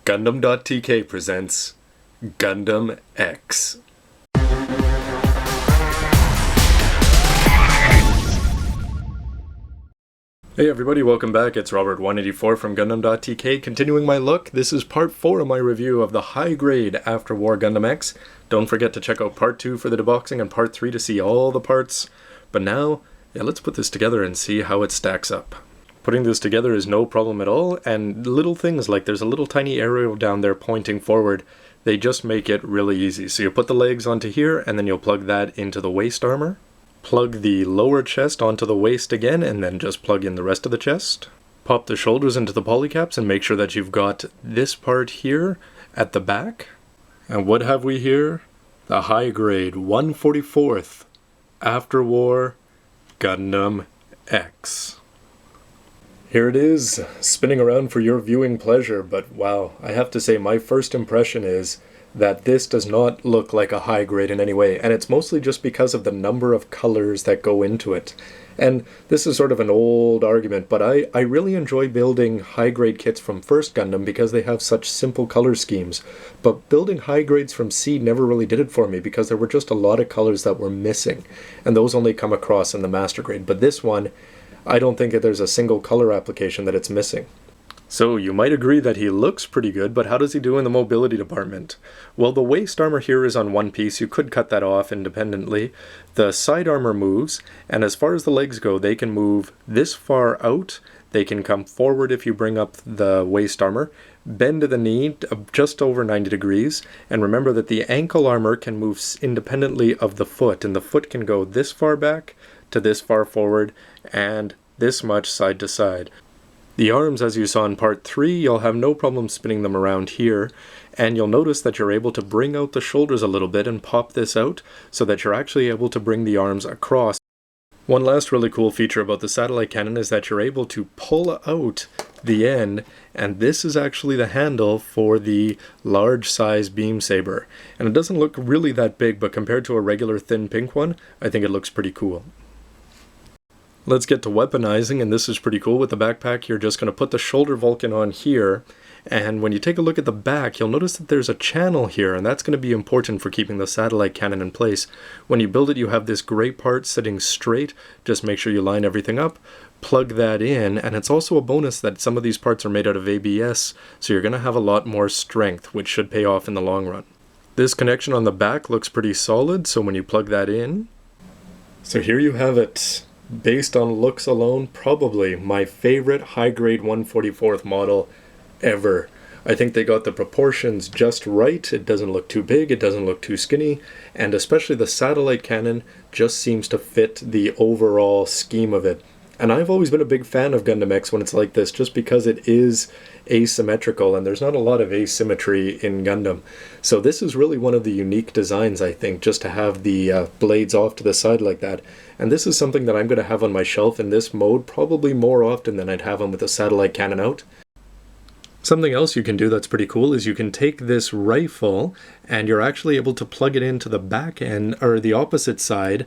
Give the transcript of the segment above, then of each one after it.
Gundam.tk presents Gundam X. Hey everybody, welcome back. It's Robert184 from Gundam.tk. Continuing my look, this is part 4 of my review of the high-grade after-war Gundam X. Don't forget to check out part 2 for the deboxing and part 3 to see all the parts. But now, let's put this together and see how it stacks up. Putting this together is no problem at all, and little things like there's a little tiny arrow down there pointing forward, they just make it really easy. So you put the legs onto here, and then you'll plug that into the waist armor. Plug the lower chest onto the waist again, and then just plug in the rest of the chest. Pop the shoulders into the polycaps and make sure that you've got this part here at the back. And what have we here? The high grade 144th After War Gundam X. Here it is, spinning around for your viewing pleasure, but wow, I have to say my first impression is that this does not look like a high grade in any way, and it's mostly just because of the number of colors that go into it. And this is sort of an old argument, but I really enjoy building high grade kits from First Gundam because they have such simple color schemes. But building high grades from C never really did it for me because there were just a lot of colors that were missing, and those only come across in the master grade. But this one, I don't think that there's a single color application that it's missing. So you might agree that he looks pretty good, but how does he do in the mobility department? Well, the waist armor here is on one piece. You could cut that off independently. The side armor moves, and as far as the legs go, they can move this far out. They can come forward if you bring up the waist armor, bend to the knee just over 90 degrees, and remember that the ankle armor can move independently of the foot, and the foot can go this far back to this far forward, and this much side to side. The arms, as you saw in part 3, you'll have no problem spinning them around here, and you'll notice that you're able to bring out the shoulders a little bit and pop this out so that you're actually able to bring the arms across. One last really cool feature about the satellite cannon is that you're able to pull out the end, and this is actually the handle for the large size beam saber. And it doesn't look really that big, but compared to a regular thin pink one, I think it looks pretty cool. Let's get to weaponizing, and this is pretty cool. With the backpack, you're just going to put the shoulder Vulcan on here, and when you take a look at the back, you'll notice that there's a channel here, and that's going to be important for keeping the satellite cannon in place. When you build it, you have this gray part sitting straight. Just make sure you line everything up, plug that in, and it's also a bonus that some of these parts are made out of ABS, so you're going to have a lot more strength, which should pay off in the long run. This connection on the back looks pretty solid, so when you plug that in... So here you have it. Based on looks alone, probably my favorite high-grade 144th model ever. I think they got the proportions just right. It doesn't look too big, it doesn't look too skinny, and especially the satellite cannon just seems to fit the overall scheme of it. And I've always been a big fan of Gundam X when it's like this, just because it is asymmetrical, and there's not a lot of asymmetry in Gundam. So this is really one of the unique designs, I think, just to have the blades off to the side like that. And this is something that I'm going to have on my shelf in this mode probably more often than I'd have them with the satellite cannon out. Something else you can do that's pretty cool is you can take this rifle and you're actually able to plug it into the back end, or the opposite side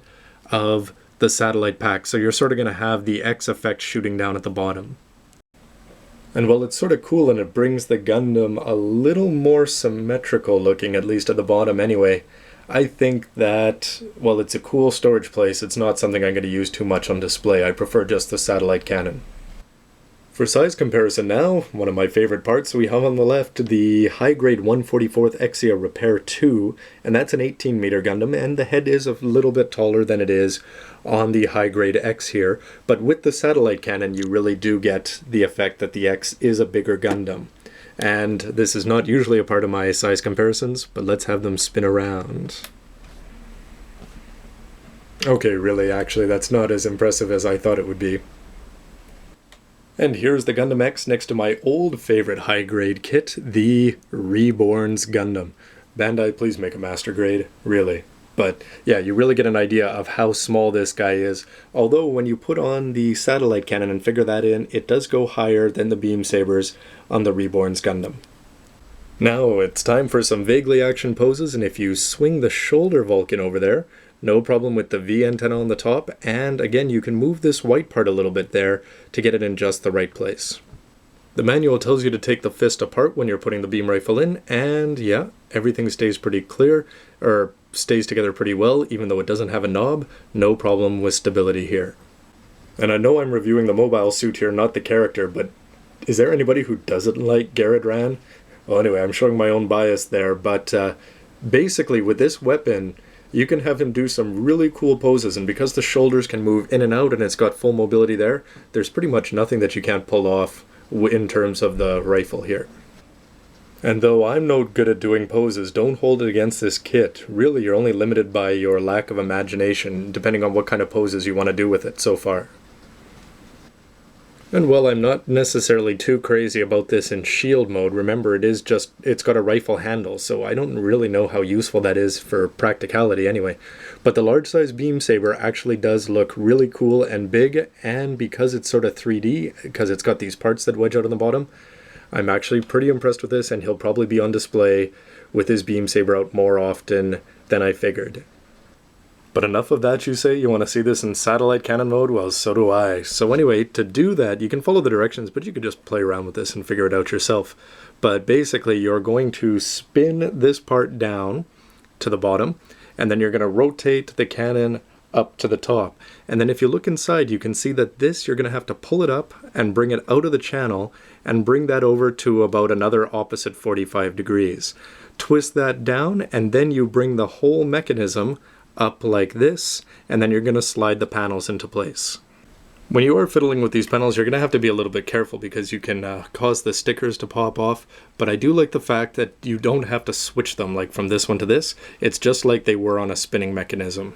of the satellite pack, so you're sort of going to have the X effect shooting down at the bottom. And while it's sort of cool and it brings the Gundam a little more symmetrical looking, at least at the bottom anyway, I think that, while it's a cool storage place, it's not something I'm going to use too much on display. I prefer just the satellite cannon. For size comparison now, one of my favorite parts, we have on the left the high-grade 144th Exia Repair 2, and that's an 18-meter Gundam, and the head is a little bit taller than it is on the high-grade X here, but with the satellite cannon you really do get the effect that the X is a bigger Gundam. And this is not usually a part of my size comparisons, but let's have them spin around. Okay, really, actually, that's not as impressive as I thought it would be. And here's the Gundam X next to my old favorite high-grade kit, the Reborn's Gundam. Bandai, please make a master grade, really. But yeah, you really get an idea of how small this guy is. Although when you put on the satellite cannon and figure that in, it does go higher than the beam sabers on the Reborn's Gundam. Now it's time for some vaguely action poses, and if you swing the shoulder Vulcan over there, no problem with the V antenna on the top, and again you can move this white part a little bit there to get it in just the right place. The manual tells you to take the fist apart when you're putting the beam rifle in, and yeah, everything stays pretty clear, or stays together pretty well, even though it doesn't have a knob. No problem with stability here. And I know I'm reviewing the mobile suit here, not the character, but is there anybody who doesn't like Garrett Rand? Well, anyway, I'm showing my own bias there, but basically with this weapon, you can have him do some really cool poses, and because the shoulders can move in and out and it's got full mobility there, there's pretty much nothing that you can't pull off in terms of the rifle here. And though I'm no good at doing poses, don't hold it against this kit. Really, you're only limited by your lack of imagination, depending on what kind of poses you want to do with it so far. And while I'm not necessarily too crazy about this in shield mode, remember it's got a rifle handle, so I don't really know how useful that is for practicality anyway. But the large size beam saber actually does look really cool and big, and because it's sort of 3D, because it's got these parts that wedge out on the bottom, I'm actually pretty impressed with this, and he'll probably be on display with his beam saber out more often than I figured. But enough of that, you say? You want to see this in satellite cannon mode? Well, so do I. So anyway, to do that, you can follow the directions, but you can just play around with this and figure it out yourself. But basically, you're going to spin this part down to the bottom, and then you're going to rotate the cannon up to the top. And then if you look inside, you can see that this, you're going to have to pull it up and bring it out of the channel and bring that over to about another opposite 45 degrees. Twist that down, and then you bring the whole mechanism up like this, and then you're going to slide the panels into place. When you are fiddling with these panels, you're going to have to be a little bit careful because you can cause the stickers to pop off, but I do like the fact that you don't have to switch them like from this one to this. It's just like they were on a spinning mechanism.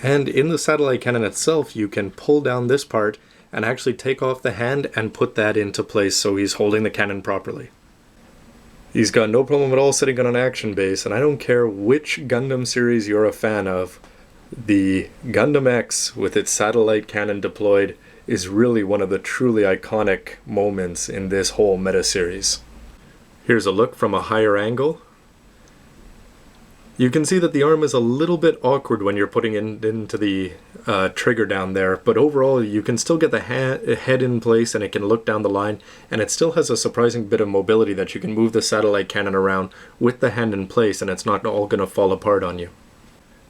And in the satellite cannon itself, you can pull down this part and actually take off the hand and put that into place so he's holding the cannon properly. He's got no problem at all sitting on an action base, and I don't care which Gundam series you're a fan of, the Gundam X with its satellite cannon deployed is really one of the truly iconic moments in this whole meta series. Here's a look from a higher angle. You can see that the arm is a little bit awkward when you're putting it into the trigger down there, but overall you can still get the head in place and it can look down the line, and it still has a surprising bit of mobility that you can move the satellite cannon around with the hand in place and it's not all going to fall apart on you.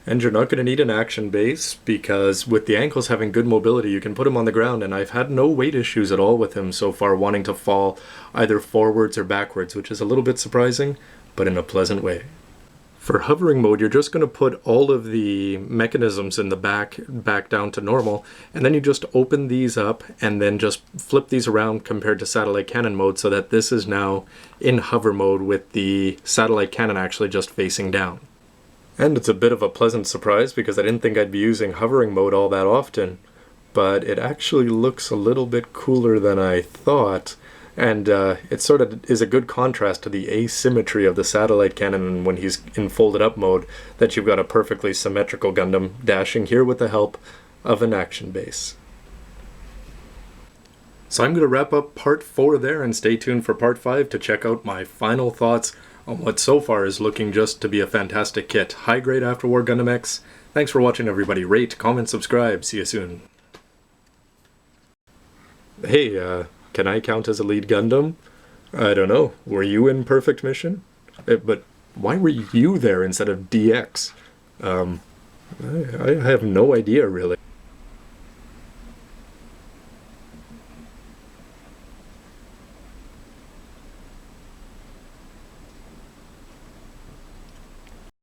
And you're not going to need an action base because with the ankles having good mobility you can put him on the ground, and I've had no weight issues at all with him so far wanting to fall either forwards or backwards, which is a little bit surprising, but in a pleasant way. For hovering mode, you're just going to put all of the mechanisms in the back down to normal, and then you just open these up and then just flip these around compared to satellite cannon mode so that this is now in hover mode with the satellite cannon actually just facing down. And it's a bit of a pleasant surprise because I didn't think I'd be using hovering mode all that often, but it actually looks a little bit cooler than I thought. And it sort of is a good contrast to the asymmetry of the satellite cannon when he's in folded up mode, that you've got a perfectly symmetrical Gundam dashing here with the help of an action base. So I'm going to wrap up part 4 there, and stay tuned for part 5 to check out my final thoughts on what so far is looking just to be a fantastic kit. High grade after-war Gundam X. Thanks for watching, everybody. Rate, comment, subscribe. See you soon. Hey, can I count as a lead Gundam? I don't know. Were you in Perfect Mission? But why were you there instead of DX? I have no idea, really.